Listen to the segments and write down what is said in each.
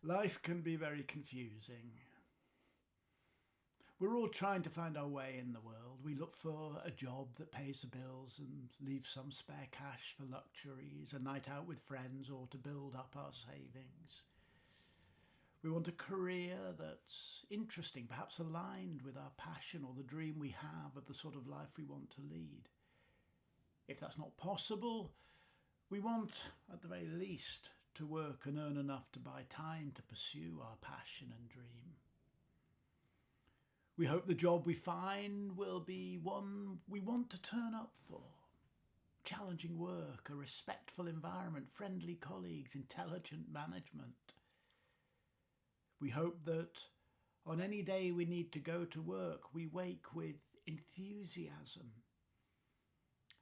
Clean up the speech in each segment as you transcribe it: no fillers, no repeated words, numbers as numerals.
Life can be very confusing. We're all trying to find our way in the world. We look for a job that pays the bills and leaves some spare cash for luxuries, a night out with friends, or to build up our savings. We want a career that's interesting, perhaps aligned with our passion or the dream we have of the sort of life we want to lead. If that's not possible, we want, at the very least, to work and earn enough to buy time to pursue our passion and dream. We hope the job we find will be one we want to turn up for. Challenging work, a respectful environment, friendly colleagues, intelligent management. We hope that on any day we need to go to work, we wake with enthusiasm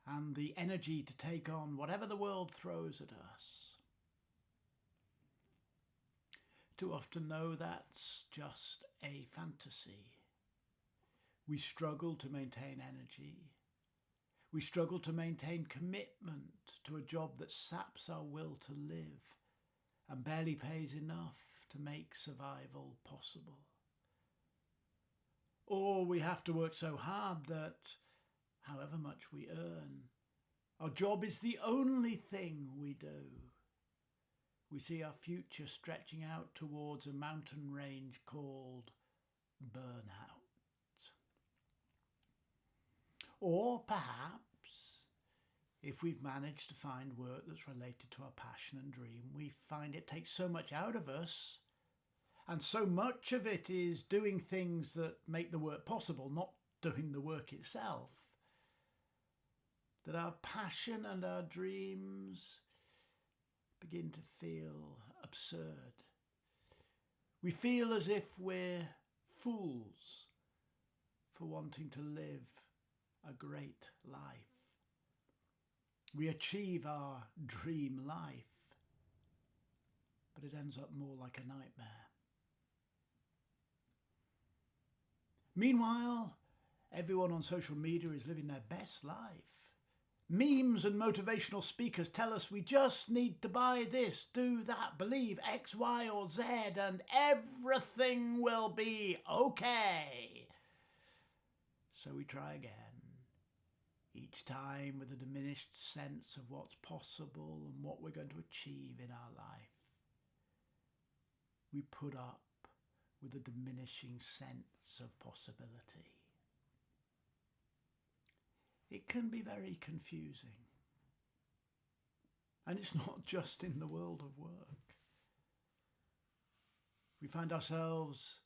and the energy to take on whatever the world throws at us. Too often, though, that's just a fantasy. We struggle to maintain energy. We struggle to maintain commitment to a job that saps our will to live and barely pays enough to make survival possible. Or we have to work so hard that, however much we earn, our job is the only thing we do. We see our future stretching out towards a mountain range called burnout. Or perhaps, if we've managed to find work that's related to our passion and dream, we find it takes so much out of us, and so much of it is doing things that make the work possible, not doing the work itself, that our passion and our dreams begin to feel absurd. We feel as if we're fools for wanting to live a great life. We achieve our dream life, but it ends up more like a nightmare. Meanwhile, everyone on social media is living their best life. Memes and motivational speakers tell us we just need to buy this, do that, believe X, Y, or Z, and everything will be okay. So we try again, each time with a diminished sense of what's possible and what we're going to achieve in our life. We put up with a diminishing sense of possibility. It can be very confusing. And it's not just in the world of work. We find ourselves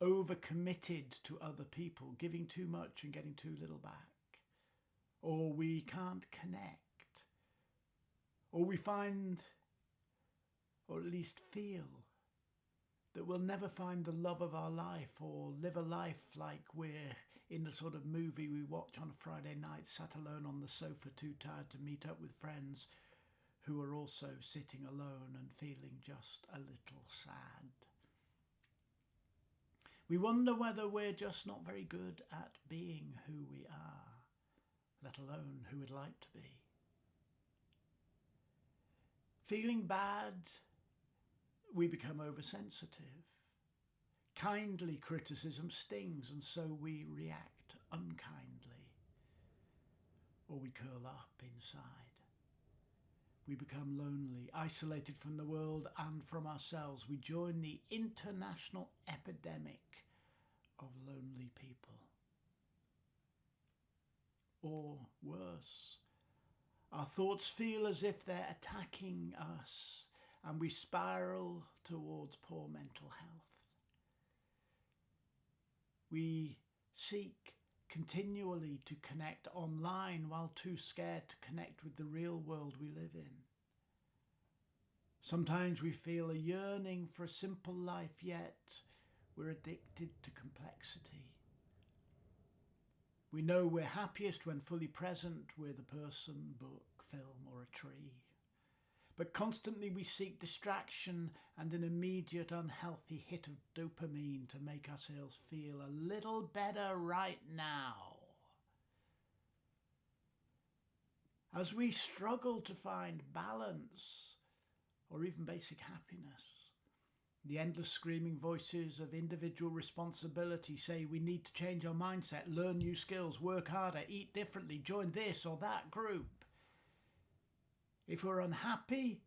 overcommitted to other people, giving too much and getting too little back. Or we can't connect. Or we find, or at least feel, that we'll never find the love of our life or live a life like we're in the sort of movie we watch on a Friday night, sat alone on the sofa, too tired to meet up with friends who are also sitting alone and feeling just a little sad. We wonder whether we're just not very good at being who we are, let alone who we'd like to be. Feeling bad, we become oversensitive. Kindly criticism stings, and so we react unkindly. Or we curl up inside. We become lonely, isolated from the world and from ourselves. We join the international epidemic of lonely people. Or worse, our thoughts feel as if they're attacking us, and we spiral towards poor mental health. We seek continually to connect online while too scared to connect with the real world we live in. Sometimes we feel a yearning for a simple life, yet we're addicted to complexity. We know we're happiest when fully present with a person, book, film, or a tree. But constantly we seek distraction and an immediate unhealthy hit of dopamine to make ourselves feel a little better right now. As we struggle to find balance or even basic happiness, The endless screaming voices of individual responsibility say we need to change our mindset, learn new skills, work harder, eat differently, join this or that group. If we're unhappy,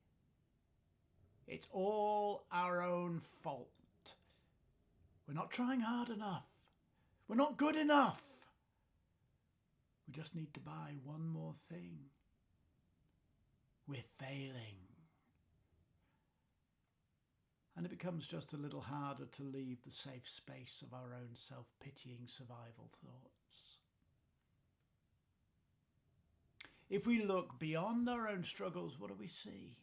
it's all our own fault. We're not trying hard enough. We're not good enough. We just need to buy one more thing. We're failing. And it becomes just a little harder to leave the safe space of our own self-pitying survival thoughts. If we look beyond our own struggles, what do we see?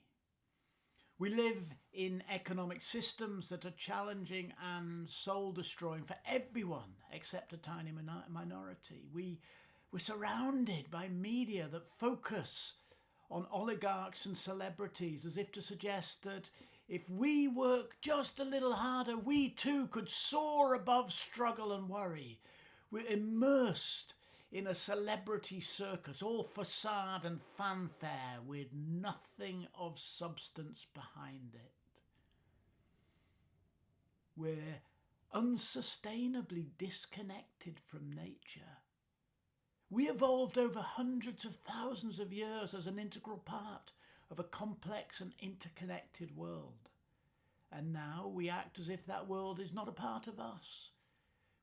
We live in economic systems that are challenging and soul-destroying for everyone except a tiny minority. We're surrounded by media that focus on oligarchs and celebrities as if to suggest that if we work just a little harder, we too could soar above struggle and worry. We're immersed in a celebrity circus, all facade and fanfare with nothing of substance behind it. We're unsustainably disconnected from nature. We evolved over hundreds of thousands of years as an integral part of a complex and interconnected world. And now we act as if that world is not a part of us.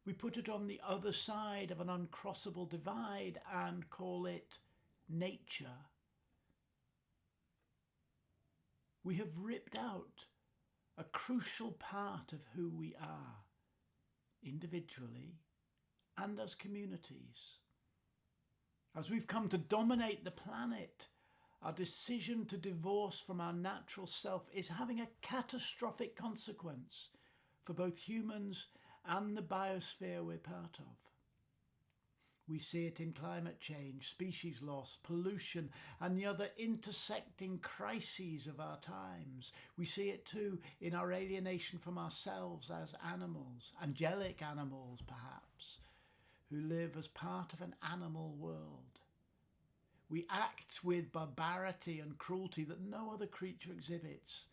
We put it on the other side of an uncrossable divide and call it nature. We have ripped out a crucial part of who we are, individually and as communities. As we've come to dominate the planet, our decision to divorce from our natural self is having a catastrophic consequence for both humans and the biosphere we're part of. We see it in climate change, species loss, pollution, and the other intersecting crises of our times. We see it too in our alienation from ourselves as animals, angelic animals perhaps, who live as part of an animal world. We act with barbarity and cruelty that no other creature exhibits,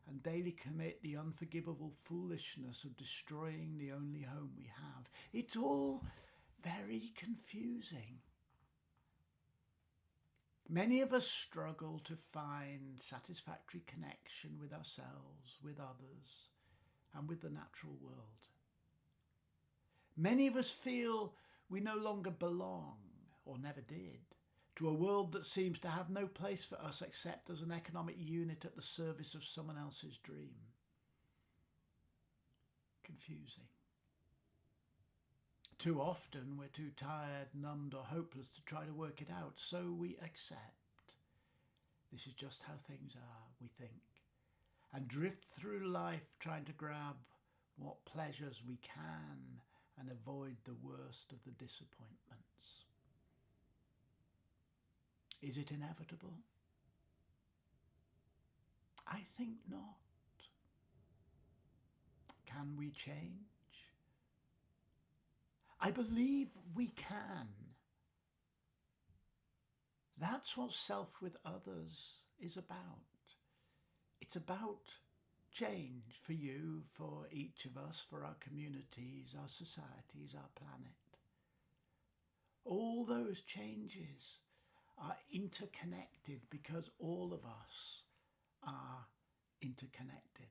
and daily commit the unforgivable foolishness of destroying the only home we have. It's all very confusing. Many of us struggle to find satisfactory connection with ourselves, with others, and with the natural world. Many of us feel we no longer belong, or never did, to a world that seems to have no place for us except as an economic unit at the service of someone else's dream. Confusing. Too often we're too tired, numbed or hopeless to try to work it out, so we accept. This is just how things are, we think, and drift through life trying to grab what pleasures we can and avoid the worst of the disappointments. Is it inevitable? I think not. Can we change? I believe we can. That's what Self with Others is about. It's about change for you, for each of us, for our communities, our societies, our planet. All those changes are interconnected because all of us are interconnected.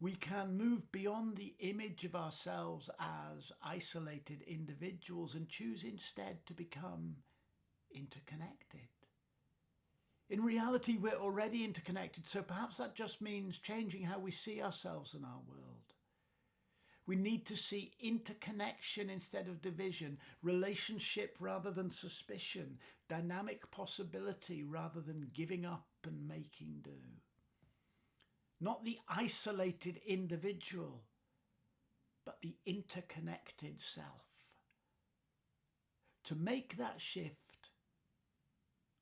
We can move beyond the image of ourselves as isolated individuals and choose instead to become interconnected. In reality, we're already interconnected, so perhaps that just means changing how we see ourselves and our world. We need to see interconnection instead of division, relationship rather than suspicion, dynamic possibility rather than giving up and making do. Not the isolated individual, but the interconnected self. To make that shift,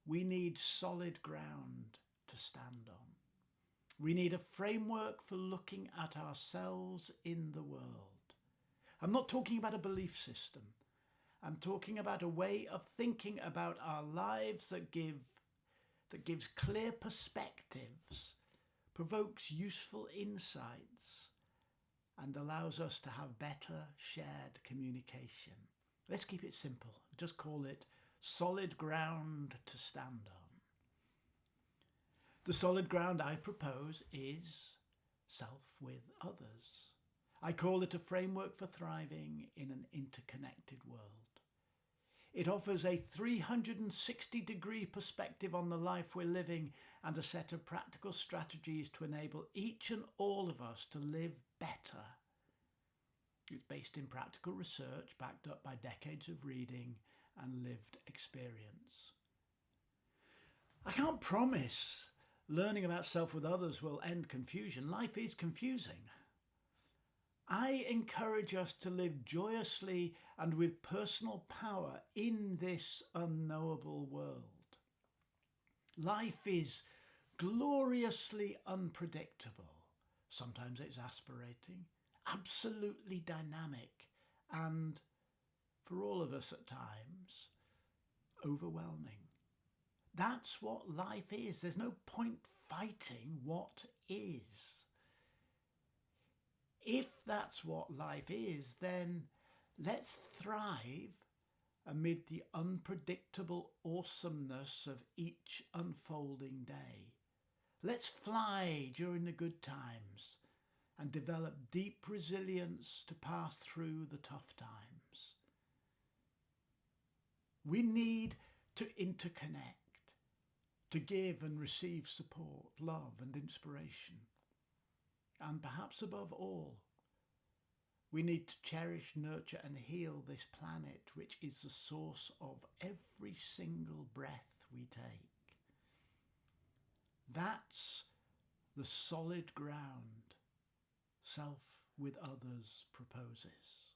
we need solid ground to stand on. We need a framework for looking at ourselves in the world. I'm not talking about a belief system. I'm talking about a way of thinking about our lives that gives clear perspectives, provokes useful insights, and allows us to have better shared communication. Let's keep it simple. Just call it solid ground to stand on. The solid ground I propose is self with others. I call it a framework for thriving in an interconnected world. It offers a 360-degree perspective on the life we're living and a set of practical strategies to enable each and all of us to live better. It's based in practical research backed up by decades of reading and lived experience. I can't promise learning about self with others will end confusion. Life is confusing. I encourage us to live joyously and with personal power in this unknowable world. Life is gloriously unpredictable, sometimes exasperating, absolutely dynamic, and, for all of us at times, overwhelming. That's what life is. There's no point fighting what is. If that's what life is, then let's thrive amid the unpredictable awesomeness of each unfolding day. Let's fly during the good times and develop deep resilience to pass through the tough times. We need to interconnect, to give and receive support, love and inspiration. And perhaps above all, we need to cherish, nurture and heal this planet, which is the source of every single breath we take. That's the solid ground self with others proposes.